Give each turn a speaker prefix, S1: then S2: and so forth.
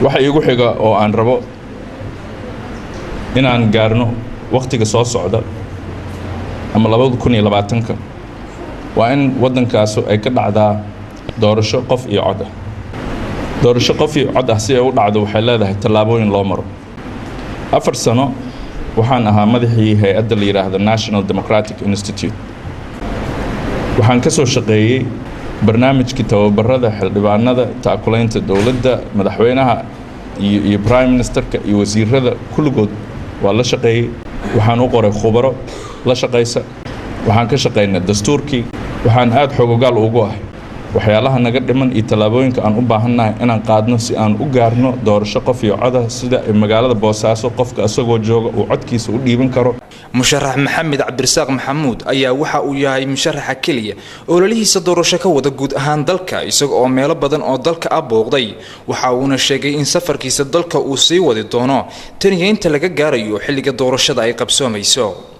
S1: waxa iigu xiga oo aan rabo inaan gaarno waqtiga soo socda ama 2020 waa in waddankaas ay ka dhacdaa doorasho qof iyo cod ah. doorasho qof iyo cod ah si ay u dhacdo waxay leedahay tallaabooyin loo maro. 4 sano waxaan ahaa madaxii hay'adda la yiraahdo National Democratic Institute. waxaan ka soo shaqeeyay barnaamijkii tababarada xildhibaanada taakulaynta dawladda madaxweynaha iyo prime ministerka iyo wasiirada kulligood waa la shaqeeyay. waxaan u qoray khubaro la shaqeysa. waxaan ka shaqeynaa dastuurkii. waxaan aad xogogaal ugu ahay waxyaalaha naga dhiman iyo tallaabooyinka aan u baahannahay inaan qaadno si aan u gaarno doorasho qof iyo cod ah sida magaalada Boosaaso qofka asagoo jooga uu codkiisa u dhiiban karo.
S2: musharax maxamed cabdirasaaq maxamuud ayaa waxa uu yahay musharaxa kaliya oo lalihiisa doorasho ka wada guud ahaan dalka isagoo oo meelo badan oo dalka booqday. waxa uuna sheegay in safarkiisa dalka uu sii wadi doono tan iyo inta laga gaarayo xilliga doorashada ay qabsoomayso.